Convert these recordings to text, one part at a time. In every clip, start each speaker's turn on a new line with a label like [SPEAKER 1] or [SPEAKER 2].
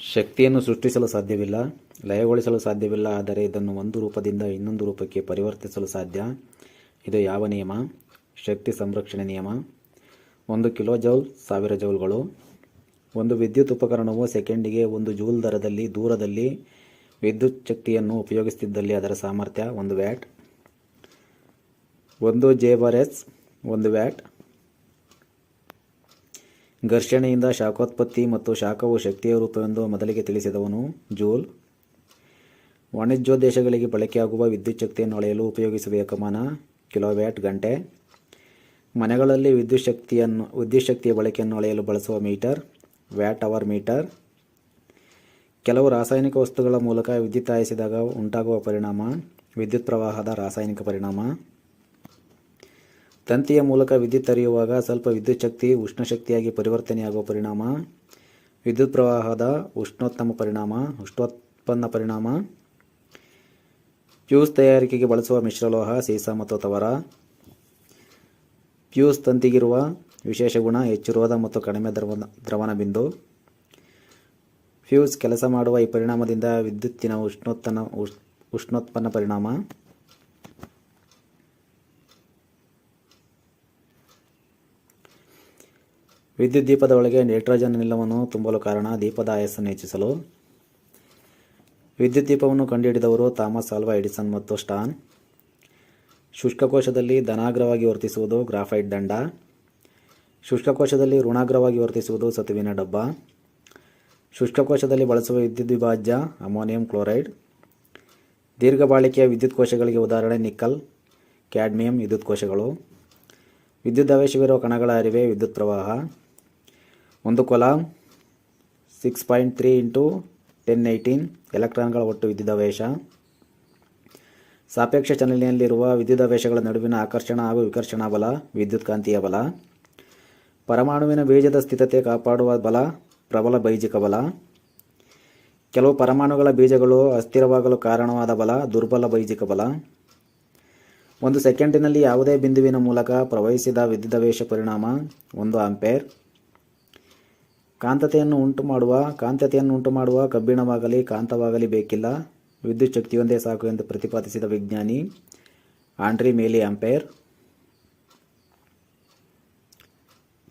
[SPEAKER 1] ಶಕ್ತಿಯನ್ನು ಸೃಷ್ಟಿಸಲು ಸಾಧ್ಯವಿಲ್ಲ, ಲಯಗೊಳಿಸಲು ಸಾಧ್ಯವಿಲ್ಲ. ಆದರೆ ಇದನ್ನು ಒಂದು ರೂಪದಿಂದ ಇನ್ನೊಂದು ರೂಪಕ್ಕೆ ಪರಿವರ್ತಿಸಲು ಸಾಧ್ಯ. ಇದು ಯಾವ ನಿಯಮ? ಶಕ್ತಿ ಸಂರಕ್ಷಣೆ ನಿಯಮ. 1 ಕಿಲೋ ಜೌಲ್ 1000 ಜೌಲ್ಗಳು. ಒಂದು ವಿದ್ಯುತ್ ಉಪಕರಣವು ಸೆಕೆಂಡಿಗೆ 1 ಜೂಲ್ ದೂರದಲ್ಲಿ ವಿದ್ಯುತ್ ಶಕ್ತಿಯನ್ನು ಉಪಯೋಗಿಸುತ್ತಿದ್ದಲ್ಲಿ ಅದರ ಸಾಮರ್ಥ್ಯ 1 ವ್ಯಾಟ್. 1 J/S 1 watt. ಘರ್ಷಣೆಯಿಂದ ಶಾಖೋತ್ಪತ್ತಿ ಮತ್ತು ಶಾಖವು ಶಕ್ತಿಯ ರೂಪವೆಂದು ಮೊದಲಿಗೆ ತಿಳಿಸಿದವನು ಜೂಲ್. ವಾಣಿಜ್ಯೋದ್ದೇಶಗಳಿಗೆ ಬಳಕೆಯಾಗುವ ವಿದ್ಯುತ್ ಶಕ್ತಿಯನ್ನು ಅಳೆಯಲು ಉಪಯೋಗಿಸುವ ಏಕಮಾನ ಕಿಲೋವ್ಯಾಟ್ ಗಂಟೆ. ಮನೆಗಳಲ್ಲಿ ವಿದ್ಯುತ್ ಶಕ್ತಿಯ ಬಳಕೆಯನ್ನು ಅಳೆಯಲು ಬಳಸುವ ಮೀಟರ್ ವ್ಯಾಟ್ ಅವರ್ ಮೀಟರ್. ಕೆಲವು ರಾಸಾಯನಿಕ ವಸ್ತುಗಳ ಮೂಲಕ ವಿದ್ಯುತ್ ಹಾಯಿಸಿದಾಗ ಉಂಟಾಗುವ ಪರಿಣಾಮ ವಿದ್ಯುತ್ ಪ್ರವಾಹದ ರಾಸಾಯನಿಕ ಪರಿಣಾಮ. ತಂತಿಯ ಮೂಲಕ ವಿದ್ಯುತ್ ಹರಿಯುವಾಗ ಸ್ವಲ್ಪ ವಿದ್ಯುತ್ ಶಕ್ತಿ ಉಷ್ಣಶಕ್ತಿಯಾಗಿ ಪರಿವರ್ತನೆಯಾಗುವ ಪರಿಣಾಮ ವಿದ್ಯುತ್ ಪ್ರವಾಹದ ಉಷ್ಣೋತ್ಪನ್ನ ಪರಿಣಾಮ. ಫ್ಯೂಸ್ ತಯಾರಿಕೆಗೆ ಬಳಸುವ ಮಿಶ್ರಲೋಹ ಸೀಸ ಮತ್ತು ತವರ. ಫ್ಯೂಸ್ ತಂತಿಗಿರುವ ವಿಶೇಷ ಗುಣ ಹೆಚ್ಚು ರೋಧ ಮತ್ತು ಕಡಿಮೆ ದ್ರವಣ ಬಿಂದು. ಫ್ಯೂಸ್ ಕೆಲಸ ಮಾಡುವ ಈ ಪರಿಣಾಮದಿಂದ ವಿದ್ಯುತ್ತಿನ ಉಷ್ಣೋತ್ಪನ್ನ ಪರಿಣಾಮ. ವಿದ್ಯುತ್ ದೀಪದ ಒಳಗೆ ನೈಟ್ರೋಜನ್ ಅನಿಲವನ್ನು ತುಂಬಲು ಕಾರಣ ದೀಪದ ಆಯಸ್ಸನ್ನು ಹೆಚ್ಚಿಸಲು. ವಿದ್ಯುತ್ ದೀಪವನ್ನು ಕಂಡುಹಿಡಿದವರು ಥಾಮಸ್ ಆಲ್ವಾ ಎಡಿಸನ್ ಮತ್ತು ಸ್ಟಾನ್. ಶುಷ್ಕಕೋಶದಲ್ಲಿ ಧನಾಗ್ರವಾಗಿ ವರ್ತಿಸುವುದು ಗ್ರಾಫೈಟ್ ದಂಡ. ಶುಷ್ಕಕೋಶದಲ್ಲಿ ಋಣಾಗ್ರವಾಗಿ ವರ್ತಿಸುವುದು ಸತುವಿನ ಡಬ್ಬ. ಶುಷ್ಕಕೋಶದಲ್ಲಿ ಬಳಸುವ ವಿದ್ಯುತ್ ವಿಭಾಜ್ಯ ಅಮೋನಿಯಂ ಕ್ಲೋರೈಡ್. ದೀರ್ಘ ಬಾಳಿಕೆಯ ವಿದ್ಯುತ್ ಕೋಶಗಳಿಗೆ ಉದಾಹರಣೆ ನಿಕ್ಕಲ್ ಕ್ಯಾಡ್ಮಿಯಂ ವಿದ್ಯುತ್ ಕೋಶಗಳು. ವಿದ್ಯುದಾವೇಶವಿರುವ ಕಣಗಳ ಹರಿವೆ ವಿದ್ಯುತ್ ಪ್ರವಾಹ. 1 ಕೂಲಾಂಬ್ 6.3 × 1018 ಎಲೆಕ್ಟ್ರಾನ್ಗಳ ಒಟ್ಟು ವಿದ್ಯುದಾವೇಶ. ಸಾಪೇಕ್ಷ ಚಲನೆಯಲ್ಲಿರುವ ವಿದ್ಯುದಾವೇಶಗಳ ನಡುವಿನ ಆಕರ್ಷಣ ಹಾಗೂ ವಿಕರ್ಷಣಾ ಬಲ ವಿದ್ಯುತ್ ಕಾಂತೀಯ ಬಲ. ಪರಮಾಣುವಿನ ಬೀಜದ ಸ್ಥಿರತೆ ಕಾಪಾಡುವ ಬಲ ಪ್ರಬಲ ಬೈಜಿಕ ಬಲ. ಕೆಲವು ಪರಮಾಣುಗಳ ಬೀಜಗಳು ಅಸ್ಥಿರವಾಗಲು ಕಾರಣವಾದ ಬಲ ದುರ್ಬಲ ಬೈಜಿಕ ಬಲ. 1 ಸೆಕೆಂಡಿನಲ್ಲಿ ಯಾವುದೇ ಬಿಂದುವಿನ ಮೂಲಕ ಪ್ರವಹಿಸಿದ ವಿದ್ಯುದಾವೇಶ ಪರಿಣಾಮ 1 ಆಂಪೇರ್. ಕಾಂತತೆಯನ್ನು ಉಂಟುಮಾಡುವ ಕಬ್ಬಿಣವಾಗಲಿ ಕಾಂತವಾಗಲಿ ಬೇಕಿಲ್ಲ, ವಿದ್ಯುತ್ ಶಕ್ತಿಯೊಂದೇ ಸಾಕು ಎಂದು ಪ್ರತಿಪಾದಿಸಿದ ವಿಜ್ಞಾನಿ ಆಂಡ್ರಿ ಮೇಲಿ ಆಂಪೇರ್.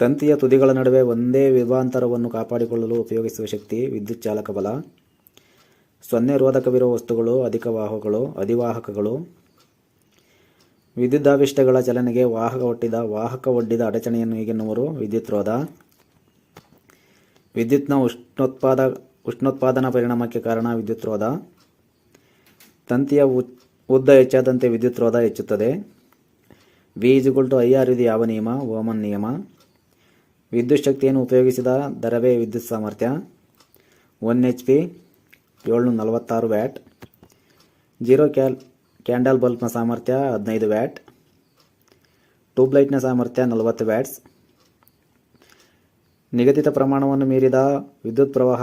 [SPEAKER 1] ತಂತಿಯ ತುದಿಗಳ ನಡುವೆ ಒಂದೇ ವಿಭವಾಂತರವನ್ನು ಕಾಪಾಡಿಕೊಳ್ಳಲು ಉಪಯೋಗಿಸುವ ಶಕ್ತಿ ವಿದ್ಯುತ್ ಚಾಲಕ ಬಲ. 0 ರೋಧಕವಿರುವ ವಸ್ತುಗಳು ಅಧಿವಾಹಕಗಳು. ವಿದ್ಯುದಾವಿಷ್ಟಗಳ ಚಲನೆಗೆ ವಾಹಕ ಒಡ್ಡಿದ ಅಡಚಣೆಯನ್ನು ಹೀಗೆನ್ನುವರು ವಿದ್ಯುತ್ ರೋಧ. ವಿದ್ಯುತ್ನ ಉಷ್ಣೋತ್ಪಾದನಾ ಪರಿಣಾಮಕ್ಕೆ ಕಾರಣ ವಿದ್ಯುತ್ ರೋಧ. ತಂತಿಯ ಉದ್ದ ಹೆಚ್ಚಾದಂತೆ ವಿದ್ಯುತ್ ರೋಧ ಹೆಚ್ಚುತ್ತದೆ. V=IR ಇದು ಯಾವ ನಿಯಮ? ಓಮನ್ ನಿಯಮ. ವಿದ್ಯುತ್ ಶಕ್ತಿಯನ್ನು ಉಪಯೋಗಿಸಿದ ದರವೇ ವಿದ್ಯುತ್ ಸಾಮರ್ಥ್ಯ 1 HP 746 ವ್ಯಾಟ್. 0 ಕ್ಯಾಂಡಲ್ ಬಲ್ಬ್ನ ಸಾಮರ್ಥ್ಯ 15 ವ್ಯಾಟ್. ಟ್ಯೂಬ್ಲೈಟ್ನ ಸಾಮರ್ಥ್ಯ 40 ವ್ಯಾಟ್ಸ್. ನಿಗದಿತ ಪ್ರಮಾಣವನ್ನು ಮೀರಿದ ವಿದ್ಯುತ್ ಪ್ರವಾಹ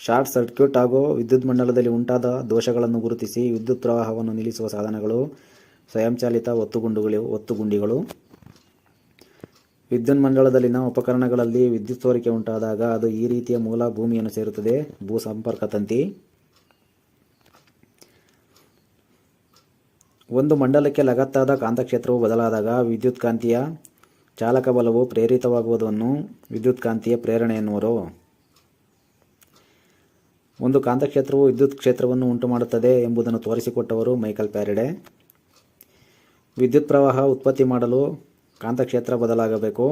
[SPEAKER 1] ಶಾರ್ಟ್ ಸರ್ಕ್ಯೂಟ್ ಹಾಗೂ ವಿದ್ಯುತ್ ಮಂಡಲದಲ್ಲಿ ಉಂಟಾದ ದೋಷಗಳನ್ನು ಗುರುತಿಸಿ ವಿದ್ಯುತ್ ಪ್ರವಾಹವನ್ನು ನಿಲ್ಲಿಸುವ ಸಾಧನಗಳು ಸ್ವಯಂಚಾಲಿತ ಒತ್ತುಗುಂಡಿಗಳು. ವಿದ್ಯುತ್ ಮಂಡಲದಲ್ಲಿನ ಉಪಕರಣಗಳಲ್ಲಿ ವಿದ್ಯುತ್ ಸೋರಿಕೆ ಉಂಟಾದಾಗ ಅದು ಈ ರೀತಿಯ ಮೂಲ ಭೂಮಿಯನ್ನು ಸೇರುತ್ತದೆ ಭೂಸಂಪರ್ಕ ತಂತಿ. ಒಂದು ಮಂಡಲಕ್ಕೆ ಲಗತ್ತಾದ ಕಾಂತಕ್ಷೇತ್ರವು ಬದಲಾದಾಗ ವಿದ್ಯುತ್ ಕಾಂತೀಯ ಚಾಲಕ ಬಲವು ಪ್ರೇರಿತವಾಗುವುದನ್ನು ವಿದ್ಯುತ್ ಕಾಂತೀಯ ಪ್ರೇರಣೆ ಎನ್ನುವರು. ಒಂದು ಕಾಂತಕ್ಷೇತ್ರವು ವಿದ್ಯುತ್ ಕ್ಷೇತ್ರವನ್ನು ಉಂಟುಮಾಡುತ್ತದೆ ಎಂಬುದನ್ನು ತೋರಿಸಿಕೊಟ್ಟವರು ಮೈಕಲ್ ಫ್ಯಾರಡೆ. ವಿದ್ಯುತ್ ಪ್ರವಾಹ ಉತ್ಪತ್ತಿ ಮಾಡಲು ಕಾಂತಕ್ಷೇತ್ರ ಬದಲಾಗಬೇಕು.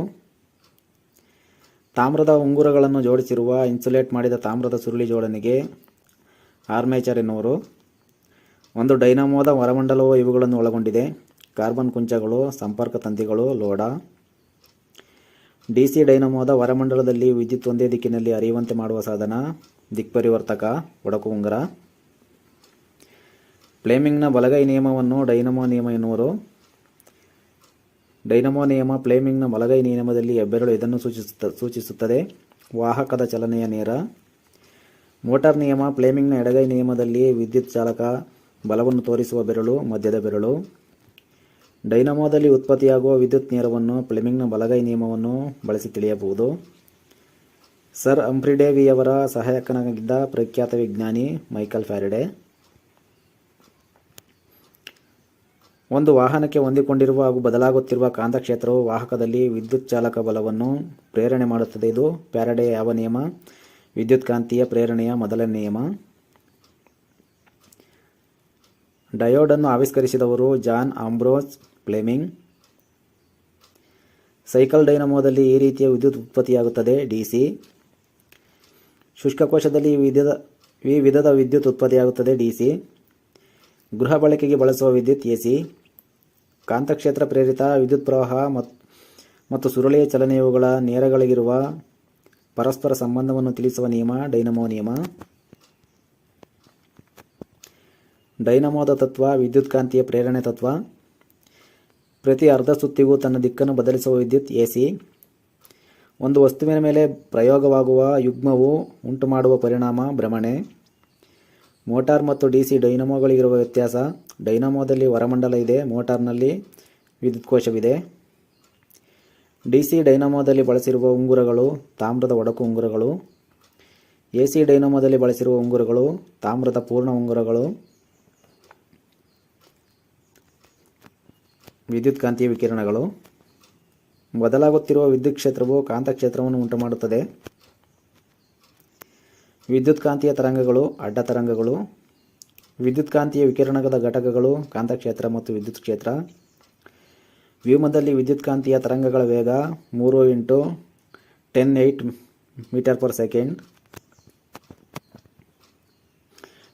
[SPEAKER 1] ತಾಮ್ರದ ಉಂಗುರಗಳನ್ನು ಜೋಡಿಸಿರುವ ಇನ್ಸುಲೇಟ್ ಮಾಡಿದ ತಾಮ್ರದ ಸುರುಳಿ ಜೋಡಣೆಗೆ ಆರ್ಮೇಚರ್ ಎನ್ನುವರು. ಒಂದು ಡೈನಮೋದ ಹೊರಮಂಡಲವು ಇವುಗಳನ್ನು ಒಳಗೊಂಡಿದೆ: ಕಾರ್ಬನ್ ಕುಂಚಗಳು, ಸಂಪರ್ಕ ತಂತಿಗಳು, ಲೋಡ. DC ಡೈನಮೋದ ಹೊರಮಂಡಲದಲ್ಲಿ ವಿದ್ಯುತ್ ಒಂದೇ ದಿಕ್ಕಿನಲ್ಲಿ ಹರಿಯುವಂತೆ ಮಾಡುವ ಸಾಧನ ದಿಕ್ಪರಿವರ್ತಕ ಒಡಕು ಉಂಗುರ. ಫ್ಲೆಮಿಂಗ್ನ ಬಲಗೈ ನಿಯಮವನ್ನು ಡೈನಮೋ ನಿಯಮ ಎನ್ನುವರು. ಡೈನಮೋ ನಿಯಮ ಫ್ಲೆಮಿಂಗ್ನ ಬಲಗೈ ನಿಯಮದಲ್ಲಿ ಹೆಬ್ಬೆರಳು ಇದನ್ನು ಸೂಚಿಸುತ್ತದೆ: ವಾಹಕದ ಚಲನೆಯ ನೇರ. ಮೋಟಾರ್ ನಿಯಮ ಫ್ಲೆಮಿಂಗ್ನ ಎಡಗೈ ನಿಯಮದಲ್ಲಿ ವಿದ್ಯುತ್ ಚಾಲಕ ಬಲವನ್ನು ತೋರಿಸುವ ಬೆರಳು ಮಧ್ಯದ ಬೆರಳು. ಡೈನಮೋದಲ್ಲಿ ಉತ್ಪತ್ತಿಯಾಗುವ ವಿದ್ಯುತ್ ನೇರವನ್ನು ಫ್ಲೆಮಿಂಗ್ನ ಬಲಗೈ ನಿಯಮವನ್ನು ಬಳಸಿ ತಿಳಿಯಬಹುದು. ಸರ್ ಹಂಫ್ರಿ ಡೇವಿಯವರ ಸಹಾಯಕನಾಗಿದ್ದ ಪ್ರಖ್ಯಾತ ವಿಜ್ಞಾನಿ ಮೈಕಲ್ ಫ್ಯಾರಡೆ. ಒಂದು ವಾಹನಕ್ಕೆ ಹೊಂದಿಕೊಂಡಿರುವ ಹಾಗೂ ಬದಲಾಗುತ್ತಿರುವ ಕಾಂತಕ್ಷೇತ್ರವು ವಾಹಕದಲ್ಲಿ ವಿದ್ಯುತ್ ಚಾಲಕ ಬಲವನ್ನು ಪ್ರೇರಣೆ ಮಾಡುತ್ತದೆ. ಇದು ಫ್ಯಾರಡೆಯ ಯಾವ ನಿಯಮ? ವಿದ್ಯುತ್ಕಾಂತೀಯ ಪ್ರೇರಣೆಯ ಮೊದಲ ನಿಯಮ. ಡಯೋಡನ್ನು ಆವಿಷ್ಕರಿಸಿದವರು ಜಾನ್ ಆಂಬ್ರೋಸ್ ಫ್ಲೆಮಿಂಗ್. ಸೈಕಲ್ ಡೈನಮೋದಲ್ಲಿ ಈ ರೀತಿಯ ವಿದ್ಯುತ್ ಉತ್ಪತ್ತಿಯಾಗುತ್ತದೆ: ಡಿಸಿ. ಶುಷ್ಕಕೋಶದಲ್ಲಿ ಈ ವಿಧದ ವಿದ್ಯುತ್ ಉತ್ಪತ್ತಿಯಾಗುತ್ತದೆ: ಡಿಸಿ. ಗೃಹ ಬಳಕೆಗೆ ಬಳಸುವ ವಿದ್ಯುತ್: ಎಸಿ. ಕಾಂತಕ್ಷೇತ್ರ ಪ್ರೇರಿತ ವಿದ್ಯುತ್ ಪ್ರವಾಹ ಮತ್ತು ಸುರುಳಿಯ ಚಲನೆ ಇವುಗಳ ನೇರಗಳಿಗಿರುವ ಪರಸ್ಪರ ಸಂಬಂಧವನ್ನು ತಿಳಿಸುವ ನಿಯಮ ಡೈನಮೋ ನಿಯಮ. ಡೈನಮೋದ ತತ್ವ: ವಿದ್ಯುತ್ಕಾಂತೀಯ ಪ್ರೇರಣೆ ತತ್ವ. ಪ್ರತಿ ಅರ್ಧ ಸುತ್ತಿಗೂ ತನ್ನ ದಿಕ್ಕನ್ನು ಬದಲಿಸುವ ವಿದ್ಯುತ್: ಎಸಿ. ಒಂದು ವಸ್ತುವಿನ ಮೇಲೆ ಪ್ರಯೋಗವಾಗುವ ಯುಗ್ಮವು ಉಂಟುಮಾಡುವ ಪರಿಣಾಮ: ಭ್ರಮಣೆ. ಮೋಟಾರ್ ಮತ್ತು ಡಿಸಿ ಡೈನಮೋಗಳಿಗಿರುವ ವ್ಯತ್ಯಾಸ: ಡೈನಮೋದಲ್ಲಿ ಹೊರಮಂಡಲ ಇದೆ, ಮೋಟಾರ್ನಲ್ಲಿ ವಿದ್ಯುತ್ಕೋಶವಿದೆ. ಡಿಸಿ ಡೈನಮೋದಲ್ಲಿ ಬಳಸಿರುವ ಉಂಗುರಗಳು ತಾಮ್ರದ ಒಡಕು ಉಂಗುರಗಳು. ಎಸಿ ಡೈನಮೋದಲ್ಲಿ ಬಳಸಿರುವ ಉಂಗುರಗಳು ತಾಮ್ರದ ಪೂರ್ಣ ಉಂಗುರಗಳು. ವಿದ್ಯುತ್ಕಾಂತೀಯ ವಿಕಿರಣಗಳು. ಬದಲಾಗುತ್ತಿರುವ ವಿದ್ಯುತ್ ಕ್ಷೇತ್ರವು ಕಾಂತಕ್ಷೇತ್ರವನ್ನು ಉಂಟುಮಾಡುತ್ತದೆ. ವಿದ್ಯುತ್ಕಾಂತೀಯ ತರಂಗಗಳು, ಅಡ್ಡ ತರಂಗಗಳು. ವಿದ್ಯುತ್ಕಾಂತೀಯ ವಿಕಿರಣದ ಘಟಕಗಳು: ಕಾಂತಕ್ಷೇತ್ರ ಮತ್ತು ವಿದ್ಯುತ್ ಕ್ಷೇತ್ರ. ವ್ಯೋಮದಲ್ಲಿ ವಿದ್ಯುತ್ಕಾಂತೀಯ ತರಂಗಗಳ ವೇಗ 3 × 10⁸ m/s.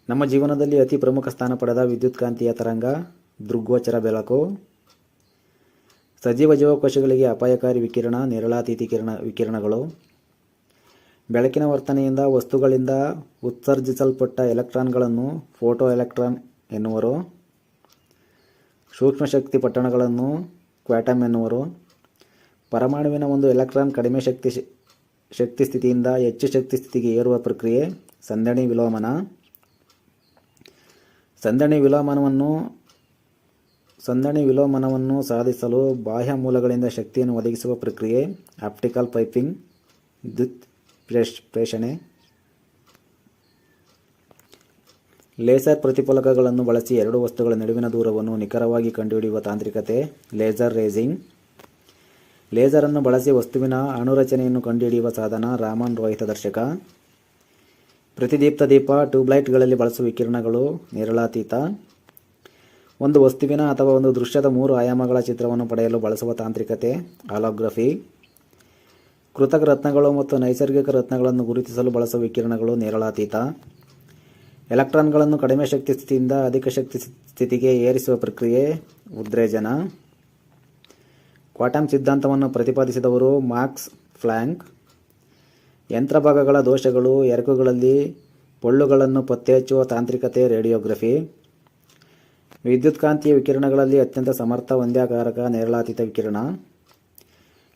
[SPEAKER 1] ನಮ್ಮ ಜೀವನದಲ್ಲಿ ಅತಿ ಪ್ರಮುಖ ಸ್ಥಾನ ಪಡೆದ ವಿದ್ಯುತ್ಕಾಂತೀಯ ತರಂಗ ದೃಗ್ಗೋಚರ ಬೆಳಕು. ಸಜೀವ ಜೀವಕೋಶಗಳಿಗೆ ಅಪಾಯಕಾರಿ ವಿಕಿರಣ ನೇರಳಾತೀತ ವಿಕಿರಣಗಳು. ಬೆಳಕಿನ ವರ್ತನೆಯಿಂದ ವಸ್ತುಗಳಿಂದ ಉತ್ಸರ್ಜಿಸಲ್ಪಟ್ಟ ಎಲೆಕ್ಟ್ರಾನ್ಗಳನ್ನು ಫೋಟೋ ಎಲೆಕ್ಟ್ರಾನ್ ಎನ್ನುವರು. ಸೂಕ್ಷ್ಮಶಕ್ತಿ ಪಟ್ಟಣಗಳನ್ನು ಕ್ವಾಂಟಮ್ ಎನ್ನುವರು. ಪರಮಾಣುವಿನ ಒಂದು ಎಲೆಕ್ಟ್ರಾನ್ ಕಡಿಮೆ ಶಕ್ತಿ ಸ್ಥಿತಿಯಿಂದ ಹೆಚ್ಚು ಶಕ್ತಿ ಸ್ಥಿತಿಗೆ ಏರುವ ಪ್ರಕ್ರಿಯೆ ಸಂದಣಿ ವಿಲೋಮನ. ಸಂದಣಿ ವಿಲೋಮನವನ್ನು ಸಾಧಿಸಲು ಬಾಹ್ಯ ಮೂಲಗಳಿಂದ ಶಕ್ತಿಯನ್ನು ಒದಗಿಸುವ ಪ್ರಕ್ರಿಯೆ ಆಪ್ಟಿಕಲ್ ಪೈಪಿಂಗ್. ವಿದ್ಯುತ್ ಪ್ರೇಷಣೆ. ಲೇಸರ್ ಪ್ರತಿಫಲಕಗಳನ್ನು ಬಳಸಿ ಎರಡು ವಸ್ತುಗಳ ನಡುವಿನ ದೂರವನ್ನು ನಿಖರವಾಗಿ ಕಂಡುಹಿಡಿಯುವ ತಾಂತ್ರಿಕತೆ ಲೇಸರ್ ರೇಸಿಂಗ್. ಲೇಸರನ್ನು ಬಳಸಿ ವಸ್ತುವಿನ ಅಣುರಚನೆಯನ್ನು ಕಂಡುಹಿಡಿಯುವ ಸಾಧನ ರಾಮನ್ ರೋಹಿತ ದರ್ಶಕ. ಪ್ರತಿದೀಪ್ತ ದೀಪ ಟ್ಯೂಬ್ಲೈಟ್ಗಳಲ್ಲಿ ಬಳಸುವ ವಿಕಿರಣಗಳು ನೇರಳಾತೀತ. ಒಂದು ವಸ್ತುವಿನ ಅಥವಾ ಒಂದು ದೃಶ್ಯದ 3 ಆಯಾಮಗಳ ಚಿತ್ರವನ್ನು ಪಡೆಯಲು ಬಳಸುವ ತಾಂತ್ರಿಕತೆ ಹಾಲೋಗ್ರಫಿ. ಕೃತಕ ರತ್ನಗಳು ಮತ್ತು ನೈಸರ್ಗಿಕ ರತ್ನಗಳನ್ನು ಗುರುತಿಸಲು ಬಳಸುವ ವಿಕಿರಣಗಳು ನೇರಳಾತೀತ. ಎಲೆಕ್ಟ್ರಾನ್ಗಳನ್ನು ಕಡಿಮೆ ಶಕ್ತಿ ಸ್ಥಿತಿಯಿಂದ ಅಧಿಕ ಶಕ್ತಿ ಸ್ಥಿತಿಗೆ ಏರಿಸುವ ಪ್ರಕ್ರಿಯೆ ಉದ್ರೇಜನ. ಕ್ವಾಂಟಮ್ ಸಿದ್ಧಾಂತವನ್ನು ಪ್ರತಿಪಾದಿಸಿದವರು ಮಾಕ್ಸ್ ಪ್ಲಾಂಕ್. ಯಂತ್ರಭಾಗಗಳ ದೋಷಗಳು, ಎರಕುಗಳಲ್ಲಿ ಪೊಳ್ಳುಗಳನ್ನು ಪತ್ತೆಹಚ್ಚುವ ತಾಂತ್ರಿಕತೆ ರೇಡಿಯೋಗ್ರಫಿ. ವಿದ್ಯುತ್ಕಾಂತೀಯ ವಿಕಿರಣಗಳಲ್ಲಿ ಅತ್ಯಂತ ಸಮರ್ಥ ವಂದ್ಯಕಾರಕ ನೇರಳಾತೀತ ವಿಕಿರಣ.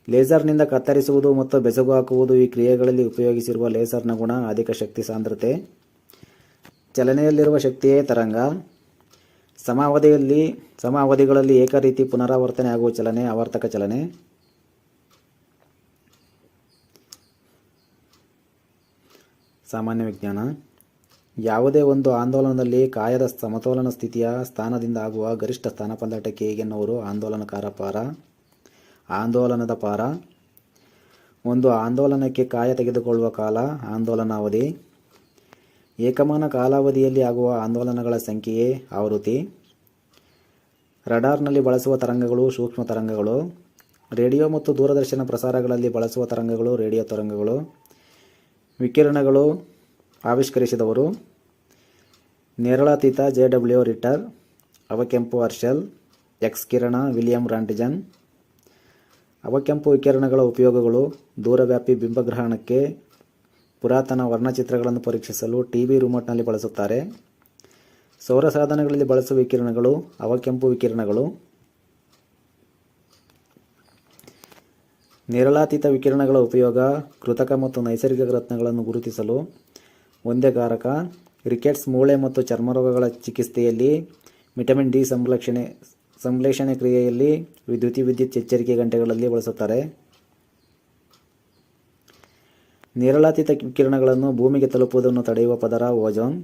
[SPEAKER 1] ಲೇಸರ್ನಿಂದ ಕತ್ತರಿಸುವುದು ಮತ್ತು ಬೆಸುಗು ಹಾಕುವುದು ಈ ಕ್ರಿಯೆಗಳಲ್ಲಿ ಉಪಯೋಗಿಸಿರುವ ಲೇಸರ್ನ ಗುಣ ಅಧಿಕ ಶಕ್ತಿ ಸಾಂದ್ರತೆ. ಚಲನೆಯಲ್ಲಿರುವ ಶಕ್ತಿಯೇ ತರಂಗ. ಸಮ ಅವಧಿಗಳಲ್ಲಿ ಏಕರೀತಿ ಪುನರಾವರ್ತನೆ ಆಗುವ ಚಲನೆ ಆವರ್ತಕ ಚಲನೆ. ಸಾಮಾನ್ಯ ವಿಜ್ಞಾನ. ಯಾವುದೇ ಒಂದು ಆಂದೋಲನದಲ್ಲಿ ಕಾಯದ ಸಮತೋಲನ ಸ್ಥಿತಿಯ ಸ್ಥಾನದಿಂದ ಆಗುವ ಗರಿಷ್ಠ ಸ್ಥಾನಪಲ್ಲಟಕ್ಕೆ ಹೀಗೆನ್ನುವರು ಆಂದೋಲನದ ಪಾರ. ಒಂದು ಆಂದೋಲನಕ್ಕೆ ಕಾಯ ತೆಗೆದುಕೊಳ್ಳುವ ಕಾಲ ಆಂದೋಲನಾವಧಿ. ಏಕಮಾನ ಕಾಲಾವಧಿಯಲ್ಲಿ ಆಗುವ ಆಂದೋಲನಗಳ ಸಂಖ್ಯೆಯೇ ಆವೃತ್ತಿ. ರಡಾರ್ನಲ್ಲಿ ಬಳಸುವ ತರಂಗಗಳು ಸೂಕ್ಷ್ಮ ತರಂಗಗಳು. ರೇಡಿಯೋ ಮತ್ತು ದೂರದರ್ಶನ ಪ್ರಸಾರಗಳಲ್ಲಿ ಬಳಸುವ ತರಂಗಗಳು ರೇಡಿಯೋ ತರಂಗಗಳು. ವಿಕಿರಣಗಳು ಆವಿಷ್ಕರಿಸಿದವರು ನೇರಳಾತೀತ JW ರಿಟ್ಟರ್. ಅವಕೆಂಪು ಹರ್ಷೆಲ್. ಎಕ್ಸ್ ಕಿರಣ ವಿಲಿಯಂ ರಾಂಟಿಜನ್. ಅವಕೆಂಪು ವಿಕಿರಣಗಳ ಉಪಯೋಗಗಳು ದೂರವ್ಯಾಪಿ ಬಿಂಬಗ್ರಹಣಕ್ಕೆ. ಪುರಾತನ ವರ್ಣಚಿತ್ರಗಳನ್ನು ಪರೀಕ್ಷಿಸಲು ಟಿವಿ ರಿಮೋಟ್ನಲ್ಲಿ ಬಳಸುತ್ತಾರೆ. ಸೌರ ಸಾಧನಗಳಲ್ಲಿ ಬಳಸುವ ವಿಕಿರಣಗಳು ಅವಕೆಂಪು ವಿಕಿರಣಗಳು. ನೇರಳಾತೀತ ವಿಕಿರಣಗಳ ಉಪಯೋಗ ಕೃತಕ ಮತ್ತು ನೈಸರ್ಗಿಕ ರತ್ನಗಳನ್ನು ಗುರುತಿಸಲು ವಂದ್ಯಕಾರಕ. ರಿಕೆಟ್ಸ್, ಮೂಳೆ ಮತ್ತು ಚರ್ಮರೋಗಗಳ ಚಿಕಿತ್ಸೆಯಲ್ಲಿ, ವಿಟಮಿನ್ ಡಿ ಸಂಶ್ಲೇಷಣೆ ಕ್ರಿಯೆಯಲ್ಲಿ, ವಿದ್ಯುತ್ ಎಚ್ಚರಿಕೆ ಗಂಟೆಗಳಲ್ಲಿ ಬಳಸುತ್ತಾರೆ. ನೇರಳಾತೀತ ವಿಕಿರಣಗಳನ್ನು ಭೂಮಿಗೆ ತಲುಪುವುದನ್ನು ತಡೆಯುವ ಪದರ ಓಜೋನ್.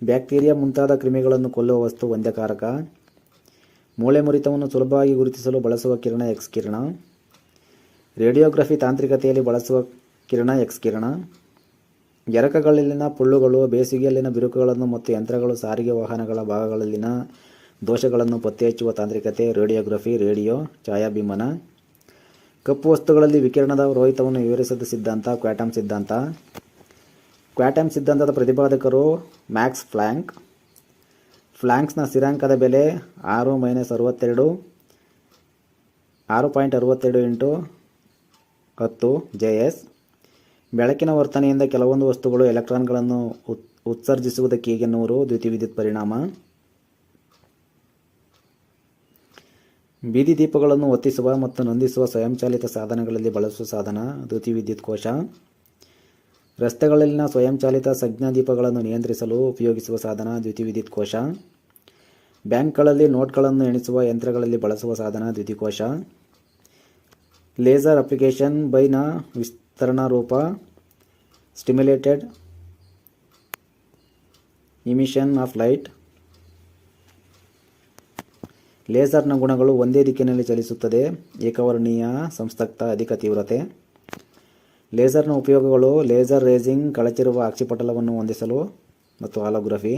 [SPEAKER 1] ಬ್ಯಾಕ್ಟೀರಿಯಾ ಮುಂತಾದ ಕ್ರಿಮಿಗಳನ್ನು ಕೊಲ್ಲುವ ವಸ್ತು ವಂದ್ಯಕಾರಕ. ಮೂಳೆ ಮುರಿತವನ್ನು ಸುಲಭವಾಗಿ ಗುರುತಿಸಲು ಬಳಸುವ ಕಿರಣ ಎಕ್ಸ್ ಕಿರಣ. ರೇಡಿಯೋಗ್ರಫಿ ತಾಂತ್ರಿಕತೆಯಲ್ಲಿ ಬಳಸುವ ಕಿರಣ ಎಕ್ಸ್ ಕಿರಣ. ಎರಕಗಳಲ್ಲಿನ ಪೊಳ್ಳುಗಳು, ಬೇಸಿಗೆಯಲ್ಲಿನ ಬಿರುಕುಗಳನ್ನು ಮತ್ತು ಯಂತ್ರಗಳು, ಸಾರಿಗೆ ವಾಹನಗಳ ಭಾಗಗಳಲ್ಲಿನ ದೋಷಗಳನ್ನು ಪತ್ತೆಹಚ್ಚುವ ತಾಂತ್ರಿಕತೆ ರೇಡಿಯೋಗ್ರಫಿ. ರೇಡಿಯೋ ಛಾಯಾಬಿಂಬನ. ಕಪ್ಪು ವಸ್ತುಗಳಲ್ಲಿ ವಿಕಿರಣದ ರೋಹಿತವನ್ನು ವಿವರಿಸಿದ ಸಿದ್ಧಾಂತ ಕ್ವಾಂಟಮ್ ಸಿದ್ಧಾಂತ. ಕ್ವಾಂಟಮ್ ಸಿದ್ಧಾಂತದ ಪ್ರತಿಪಾದಕರು ಮ್ಯಾಕ್ಸ್ ಪ್ಲ್ಯಾಂಕ್. ಪ್ಲ್ಯಾಂಕ್ಸ್ನ ಸ್ಥಿರಾಂಕದ ಬೆಲೆ 6-62 6.62 × 10 Js. ಬೆಳಕಿನ ವರ್ತನೆಯಿಂದ ಕೆಲವೊಂದು ವಸ್ತುಗಳು ಎಲೆಕ್ಟ್ರಾನ್ಗಳನ್ನು ಉತ್ಸರ್ಜಿಸುವುದಕ್ಕೀಗೆನ್ನುವರು ದ್ಯುತಿವಿದ್ಯುತ್ ಪರಿಣಾಮ. ಬೀದಿ ದೀಪಗಳನ್ನು ಹೊತ್ತಿಸುವ ಮತ್ತು ನಂದಿಸುವ ಸ್ವಯಂಚಾಲಿತ ಸಾಧನಗಳಲ್ಲಿ ಬಳಸುವ ಸಾಧನ ದ್ಯುತಿವಿದ್ಯುತ್ ಕೋಶ. ರಸ್ತೆಗಳಲ್ಲಿನ ಸ್ವಯಂಚಾಲಿತ ಸಂಜ್ಞಾ ದೀಪಗಳನ್ನು ನಿಯಂತ್ರಿಸಲು ಉಪಯೋಗಿಸುವ ಸಾಧನ ದ್ಯುತಿವಿದ್ಯುತ್ ಕೋಶ. ಬ್ಯಾಂಕ್ಗಳಲ್ಲಿ ನೋಟ್ಗಳನ್ನು ಎಣಿಸುವ ಯಂತ್ರಗಳಲ್ಲಿ ಬಳಸುವ ಸಾಧನ ದ್ಯುತಿಕೋಶ. ಲೇಸರ್ ಅಪ್ಲಿಕೇಶನ್ ಬೈ ನ ವಿಸ್ತರಣಾ ರೂಪ ಸ್ಟಿಮ್ಯುಲೇಟೆಡ್ ಇಮಿಷನ್ ಆಫ್ ಲೈಟ್. ಲೇಸರ್ನ ಗುಣಗಳು ಒಂದೇ ದಿಕ್ಕಿನಲ್ಲಿ ಚಲಿಸುತ್ತದೆ, ಏಕವರ್ಣೀಯ, ಸಂಸ್ತಕ್ತ, ಅಧಿಕ ತೀವ್ರತೆ. ಲೇಸರ್ನ ಉಪಯೋಗಗಳು ಲೇಸರ್ ರೇಸಿಂಗ್, ಕಳಚಿರುವ ಅಕ್ಷಿಪಟಲವನ್ನು ಹೊಂದಿಸಲು ಮತ್ತು ಹಾಲೋಗ್ರಫಿ.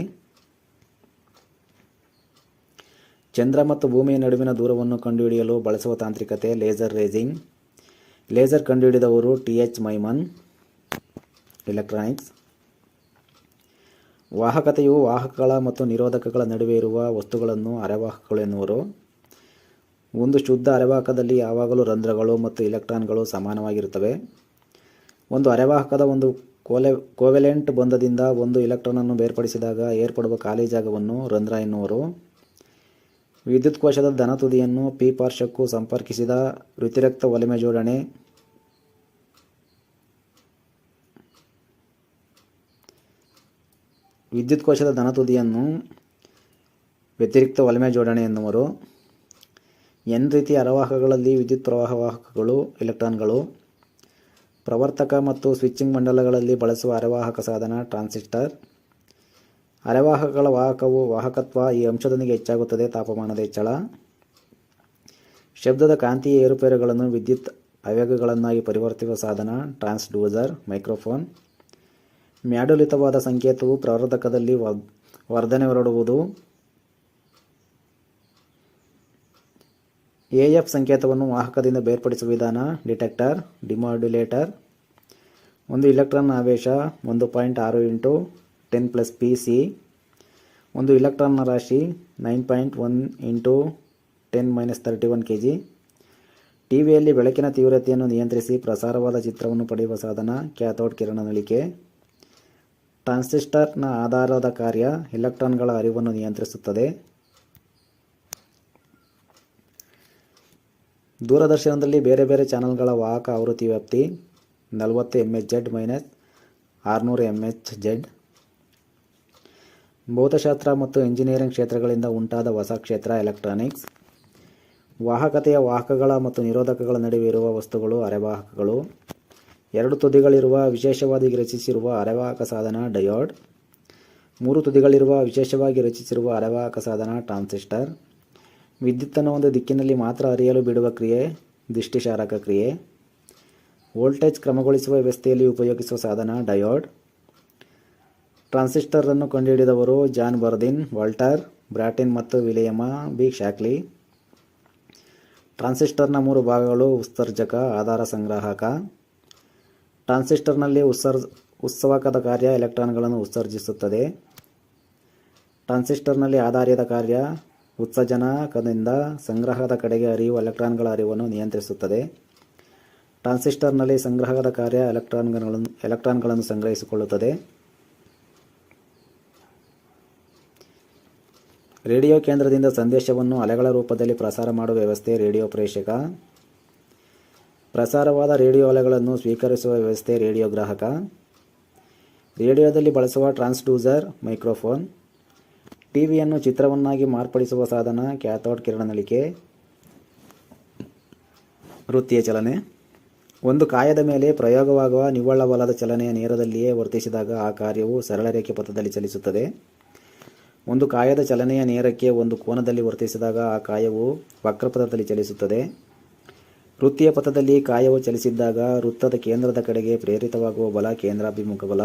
[SPEAKER 1] ಚಂದ್ರ ಮತ್ತು ಭೂಮಿಯ ನಡುವಿನ ದೂರವನ್ನು ಕಂಡುಹಿಡಿಯಲು ಬಳಸುವ ತಾಂತ್ರಿಕತೆ ಲೇಸರ್ ರೇಸಿಂಗ್. ಲೇಸರ್ ಕಂಡುಹಿಡಿದವರು TH ಮೈಮನ್. ಎಲೆಕ್ಟ್ರಾನಿಕ್ಸ್. ವಾಹಕತೆಯು ವಾಹಕಗಳ ಮತ್ತು ನಿರೋಧಕಗಳ ನಡುವೆ ಇರುವ ವಸ್ತುಗಳನ್ನು ಅರೆವಾಹಕಗಳು ಎನ್ನುವರು. ಒಂದು ಶುದ್ಧ ಅರೆವಾಹಕದಲ್ಲಿ ಯಾವಾಗಲೂ ರಂಧ್ರಗಳು ಮತ್ತು ಇಲೆಕ್ಟ್ರಾನ್ಗಳು ಸಮಾನವಾಗಿರುತ್ತವೆ. ಒಂದು ಅರೆವಾಹಕದ ಒಂದು ಕೋವೆಲೆಂಟ್ ಬಂಧದಿಂದ ಒಂದು ಇಲೆಕ್ಟ್ರಾನನ್ನು ಬೇರ್ಪಡಿಸಿದಾಗ ಏರ್ಪಡುವ ಖಾಲಿ ಜಾಗವನ್ನು ರಂಧ್ರ ಎನ್ನುವರು. ವಿದ್ಯುತ್ ಕೋಶದ ಧನ ತುದಿಯನ್ನು P ಪಾರ್ಶ್ವಕ್ಕೂ ಸಂಪರ್ಕಿಸಿದ ವ್ಯತಿರಿಕ್ತ ಒಲೆಮೆ ಜೋಡಣೆ ವಿದ್ಯುತ್ ಕೋಶದ ಧನ ತುದಿಯನ್ನು ವ್ಯತಿರಿಕ್ತ ಒಲೆಮೆ ಜೋಡಣೆ ಎನ್ನುವರು. N ರೀತಿಯ ಅರೆವಾಹಕಗಳಲ್ಲಿ ವಿದ್ಯುತ್ ಪ್ರವಾಹ ವಾಹಕಗಳು ಎಲೆಕ್ಟ್ರಾನ್ಗಳು. ಪ್ರವರ್ತಕ ಮತ್ತು ಸ್ವಿಚಿಂಗ್ ಮಂಡಲಗಳಲ್ಲಿ ಬಳಸುವ ಅರೆವಾಹಕ ಸಾಧನ ಟ್ರಾನ್ಸಿಸ್ಟರ್. ಅರೆವಾಹಕಗಳ ವಾಹಕತ್ವ ಈ ಅಂಶದೊಂದಿಗೆ ಹೆಚ್ಚಾಗುತ್ತದೆ ತಾಪಮಾನದ ಹೆಚ್ಚಳ. ಶಬ್ದದ ಕಾಂತೀಯ ಏರುಪೇರುಗಳನ್ನು ವಿದ್ಯುತ್ ಆವೇಗಗಳನ್ನಾಗಿ ಪರಿವರ್ತಿಸುವ ಸಾಧನ ಟ್ರಾನ್ಸ್ಡ್ಯೂಸರ್ ಮೈಕ್ರೋಫೋನ್. ಮ್ಯಾಡುಲಿತವಾದ ಸಂಕೇತವು ಪ್ರವರ್ಧಕದಲ್ಲಿ ವರ್ಧನೆ ಹೊರಡುವುದು. AF ಸಂಕೇತವನ್ನು ವಾಹಕದಿಂದ ಬೇರ್ಪಡಿಸುವ ವಿಧಾನ ಡಿಟೆಕ್ಟರ್ ಡಿಮಾಡ್ಯುಲೇಟರ್. ಒಂದು ಇಲೆಕ್ಟ್ರಾನ್ ಆವೇಶ 1.6 × 10 + P C. ಒಂದು ಇಲೆಕ್ಟ್ರಾನ್ನ ರಾಶಿ 9.1 × 10 - 31 kg. ಟಿವಿಯಲ್ಲಿ ಬೆಳಕಿನ ತೀವ್ರತೆಯನ್ನು ನಿಯಂತ್ರಿಸಿ ಪ್ರಸಾರವಾದ ಚಿತ್ರವನ್ನು ಪಡೆಯುವ ಸಾಧನ ಕ್ಯಾಥೋಡ್ ಕಿರಣ ನಳಿಕೆ. ಟ್ರಾನ್ಸಿಸ್ಟರ್ನ ಆಧಾರದ ಕಾರ್ಯ ಎಲೆಕ್ಟ್ರಾನ್ಗಳ ಹರಿವನ್ನು ನಿಯಂತ್ರಿಸುತ್ತದೆ. ದೂರದರ್ಶನದಲ್ಲಿ ಬೇರೆ ಬೇರೆ ಚಾನೆಲ್ಗಳ ವಾಹಕ ಆವೃತ್ತಿ ವ್ಯಾಪ್ತಿ 40 MHz - 600 MHz. ಭೌತಶಾಸ್ತ್ರ ಮತ್ತು ಎಂಜಿನಿಯರಿಂಗ್ ಕ್ಷೇತ್ರಗಳಿಂದ ಉಂಟಾದ ಹೊಸ ಕ್ಷೇತ್ರ ಎಲೆಕ್ಟ್ರಾನಿಕ್ಸ್. ವಾಹಕತೆಯ ವಾಹಕಗಳ ಮತ್ತು ನಿರೋಧಕಗಳ ನಡುವೆ ಇರುವ ವಸ್ತುಗಳು ಅರೆವಾಹಕಗಳು. ಎರಡು ತುದಿಗಳಿರುವ ವಿಶೇಷವಾಗಿ ರಚಿಸಿರುವ ಅರೆವಾಹಕ ಸಾಧನ ಡಯೋಡ್. ಮೂರು ತುದಿಗಳಿರುವ ವಿಶೇಷವಾಗಿ ರಚಿಸಿರುವ ಅರೆವಾಹಕ ಸಾಧನ ಟ್ರಾನ್ಸಿಸ್ಟರ್. ವಿದ್ಯುತ್ತನ್ನು ಒಂದು ದಿಕ್ಕಿನಲ್ಲಿ ಮಾತ್ರ ಹರಿಯಲು ಬಿಡುವ ಕ್ರಿಯೆ ದೃಷ್ಟಿಶಾರಕ ಕ್ರಿಯೆ. ವೋಲ್ಟೇಜ್ ಕ್ರಮಗೊಳಿಸುವ ವ್ಯವಸ್ಥೆಯಲ್ಲಿ ಉಪಯೋಗಿಸುವ ಸಾಧನ ಡಯೋಡ್. ಟ್ರಾನ್ಸಿಸ್ಟರನ್ನು ಕಂಡುಹಿಡಿದವರು ಜಾನ್ ಬರ್ದಿನ್, ವಾಲ್ಟರ್ ಬ್ರಾಟಿನ್ ಮತ್ತು ವಿಲಿಯಮ ಬಿ ಶಾಕ್ಲಿ. ಟ್ರಾನ್ಸಿಸ್ಟರ್ನ ಮೂರು ಭಾಗಗಳು ಉತ್ಸರ್ಜಕ, ಆಧಾರ, ಸಂಗ್ರಾಹಕ. ಟ್ರಾನ್ಸಿಸ್ಟರ್ನಲ್ಲಿ ಉತ್ಸವಕದ ಕಾರ್ಯ ಎಲೆಕ್ಟ್ರಾನ್ಗಳನ್ನು ಉತ್ಸರ್ಜಿಸುತ್ತದೆ. ಟ್ರಾನ್ಸಿಸ್ಟರ್ನಲ್ಲಿ ಆಧಾರ್ಯದ ಕಾರ್ಯ ಉತ್ಸರ್ಜನಕದಿಂದ ಸಂಗ್ರಾಹಕದ ಕಡೆಗೆ ಹರಿಯುವ ಎಲೆಕ್ಟ್ರಾನ್ಗಳ ಹರಿವನ್ನು ನಿಯಂತ್ರಿಸುತ್ತದೆ. ಟ್ರಾನ್ಸಿಸ್ಟರ್ನಲ್ಲಿ ಸಂಗ್ರಾಹಕದ ಕಾರ್ಯ ಎಲೆಕ್ಟ್ರಾನ್ಗಳನ್ನು ಸಂಗ್ರಹಿಸಿಕೊಳ್ಳುತ್ತದೆ. ರೇಡಿಯೋ ಕೇಂದ್ರದಿಂದ ಸಂದೇಶವನ್ನು ಅಲೆಗಳ ರೂಪದಲ್ಲಿ ಪ್ರಸಾರ ಮಾಡುವ ವ್ಯವಸ್ಥೆ ರೇಡಿಯೋ ಪ್ರೇಷಕ. ಪ್ರಸಾರವಾದ ರೇಡಿಯೋ ಅಲೆಗಳನ್ನು ಸ್ವೀಕರಿಸುವ ವ್ಯವಸ್ಥೆ ರೇಡಿಯೋಗ್ರಾಹಕ. ರೇಡಿಯೋದಲ್ಲಿ ಬಳಸುವ ಟ್ರಾನ್ಸ್ಡ್ಯೂಸರ್ ಮೈಕ್ರೋಫೋನ್. ಟಿವಿಯನ್ನು ಚಿತ್ರವನ್ನಾಗಿ ಮಾರ್ಪಡಿಸುವ ಸಾಧನ ಕ್ಯಾಥೋಡ್ ಕಿರಣ ನಳಿಕೆ. ವೃತ್ತಿಯ ಚಲನೆ. ಒಂದು ಕಾಯದ ಮೇಲೆ ಪ್ರಯೋಗವಾಗುವ ನಿವ್ವಳ ಬಲದ ಚಲನೆಯ ನೇರದಲ್ಲಿಯೇ ವರ್ತಿಸಿದಾಗ ಆ ಕಾರ್ಯವು ಸರಳ ರೇಖೆ ಪಥದಲ್ಲಿ ಚಲಿಸುತ್ತದೆ. ಒಂದು ಕಾಯದ ಚಲನೆಯ ನೇರಕ್ಕೆ ಒಂದು ಕೋನದಲ್ಲಿ ವರ್ತಿಸಿದಾಗ ಆ ಕಾಯವು ವಕ್ರಪಥದಲ್ಲಿ ಚಲಿಸುತ್ತದೆ. ವೃತ್ತೀಯ ಪಥದಲ್ಲಿ ಕಾಯವು ಚಲಿಸಿದಾಗ ವೃತ್ತದ ಕೇಂದ್ರದ ಕಡೆಗೆ ಪ್ರೇರಿತವಾಗುವ ಬಲ ಕೇಂದ್ರಾಭಿಮುಖ ಬಲ.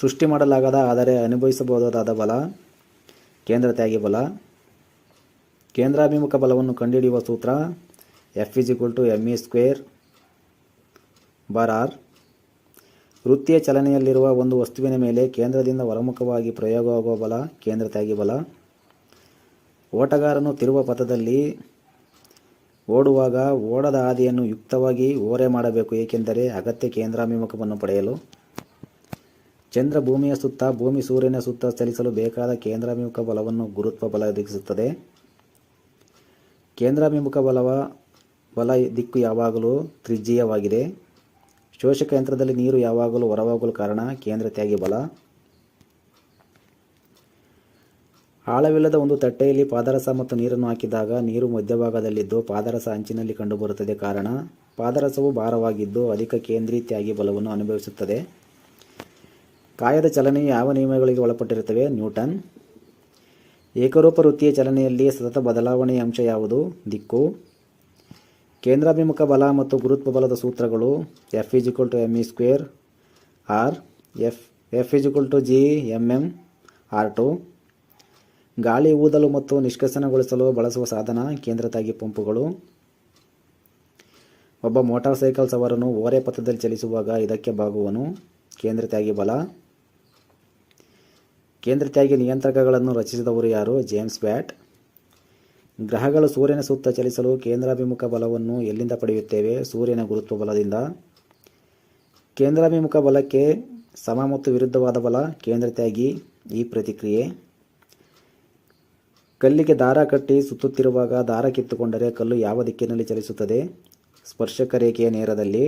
[SPEAKER 1] ಸೃಷ್ಟಿ ಮಾಡಲಾಗದ ಆದರೆ ಅನುಭವಿಸಬಹುದಾದ ಬಲ ಕೇಂದ್ರತ್ಯಾಗಿ ಬಲ. ಕೇಂದ್ರಾಭಿಮುಖ ಬಲವನ್ನು ಕಂಡುಹಿಡಿಯುವ ಸೂತ್ರ F=me²/r. ವೃತ್ತೀಯ ಚಲನೆಯಲ್ಲಿರುವ ಒಂದು ವಸ್ತುವಿನ ಮೇಲೆ ಕೇಂದ್ರದಿಂದ ಹೊರಮುಖವಾಗಿ ಪ್ರಯೋಗವಾಗುವ ಬಲ ಕೇಂದ್ರತ್ಯಾಗಿ ಬಲ. ಓಟಗಾರನು ತಿರುವ ಪಥದಲ್ಲಿ ಓಡುವಾಗ ಓಡದ ಹಾದಿಯನ್ನು ಯುಕ್ತವಾಗಿ ಓರೆ ಮಾಡಬೇಕು, ಏಕೆಂದರೆ ಅಗತ್ಯ ಕೇಂದ್ರಾಭಿಮುಖವನ್ನು ಪಡೆಯಲು. ಚಂದ್ರ ಭೂಮಿಯ ಸುತ್ತ, ಭೂಮಿ ಸೂರ್ಯನ ಸುತ್ತ ಚಲಿಸಲು ಬೇಕಾದ ಕೇಂದ್ರಾಭಿಮುಖ ಬಲವನ್ನು ಗುರುತ್ವ ಬಲ ಒದಗಿಸುತ್ತದೆ. ಕೇಂದ್ರಾಭಿಮುಖ ಬಲ ದಿಕ್ಕು ಯಾವಾಗಲೂ ತ್ರಿಜ್ಯೀಯವಾಗಿದೆ. ಶೋಷಕ ಯಂತ್ರದಲ್ಲಿ ನೀರು ಯಾವಾಗಲೂ ಹೊರಹೋಗಲು ಕಾರಣ ಕೇಂದ್ರತ್ಯಾಗಿ ಬಲ. ಆಳವಿಲ್ಲದ ಒಂದು ತಟ್ಟೆಯಲ್ಲಿ ಪಾದರಸ ಮತ್ತು ನೀರನ್ನು ಹಾಕಿದಾಗ ನೀರು ಮಧ್ಯಭಾಗದಲ್ಲಿದ್ದು ಪಾದರಸ ಅಂಚಿನಲ್ಲಿ ಕಂಡುಬರುತ್ತದೆ, ಕಾರಣ ಪಾದರಸವು ಭಾರವಾಗಿದ್ದು ಅಧಿಕ ಕೇಂದ್ರೀತ್ಯಾಗಿ ಬಲವನ್ನು ಅನುಭವಿಸುತ್ತದೆ. ಕಾಯದ ಚಲನೆಯು ಯಾವ ನಿಯಮಗಳಿಗೆ ಒಳಪಟ್ಟಿರುತ್ತವೆ? ನ್ಯೂಟನ್. ಏಕರೂಪ ವೃತ್ತೀಯ ಚಲನೆಯಲ್ಲಿ ಸತತ ಬದಲಾವಣೆಯ ಅಂಶ ಯಾವುದು? ದಿಕ್ಕು. ಕೇಂದ್ರಾಭಿಮುಖ ಬಲ ಮತ್ತು ಗುರುತ್ವ ಬಲದ ಸೂತ್ರಗಳು F=me²/r. F=G_mm·r2. ಗಾಳಿ ಊದಲು ಮತ್ತು ನಿಷ್ಕಾಸನಗೊಳಿಸಲು ಬಳಸುವ ಸಾಧನ ಕೇಂದ್ರತ್ಯಾಗಿ ಪಂಪುಗಳು. ಒಬ್ಬ ಮೋಟಾರ್ ಸೈಕಲ್ ಸವಾರನು ಓರೆ ಪಥದಲ್ಲಿ ಚಲಿಸುವಾಗ ಇದಕ್ಕೆ ಬಾಗುವನು ಕೇಂದ್ರತ್ಯಾಗಿ ಬಲ. ಕೇಂದ್ರತ್ಯಾಗಿ ನಿಯಂತ್ರಕಗಳನ್ನು ರಚಿಸಿದವರು ಯಾರು? James watt. ಗ್ರಹಗಳು ಸೂರ್ಯನ ಸುತ್ತ ಚಲಿಸಲು ಕೇಂದ್ರಾಭಿಮುಖ ಬಲವನ್ನು ಎಲ್ಲಿಂದ ಪಡೆಯುತ್ತೇವೆ? ಸೂರ್ಯನ ಗುರುತ್ವ ಬಲದಿಂದ. ಕೇಂದ್ರಾಭಿಮುಖ ಬಲಕ್ಕೆ ಸಮ ಮತ್ತು ವಿರುದ್ಧವಾದ ಬಲ ಕೇಂದ್ರತ್ಯಾಗಿ. ಈ ಪ್ರತಿಕ್ರಿಯೆ. ಕಲ್ಲಿಗೆ ದಾರ ಕಟ್ಟಿ ಸುತ್ತುತ್ತಿರುವಾಗ ದಾರ ಕಿತ್ತುಕೊಂಡರೆ ಕಲ್ಲು ಯಾವ ದಿಕ್ಕಿನಲ್ಲಿ ಚಲಿಸುತ್ತದೆ? ಸ್ಪರ್ಶಕ ರೇಖೆಯ ನೇರದಲ್ಲಿ.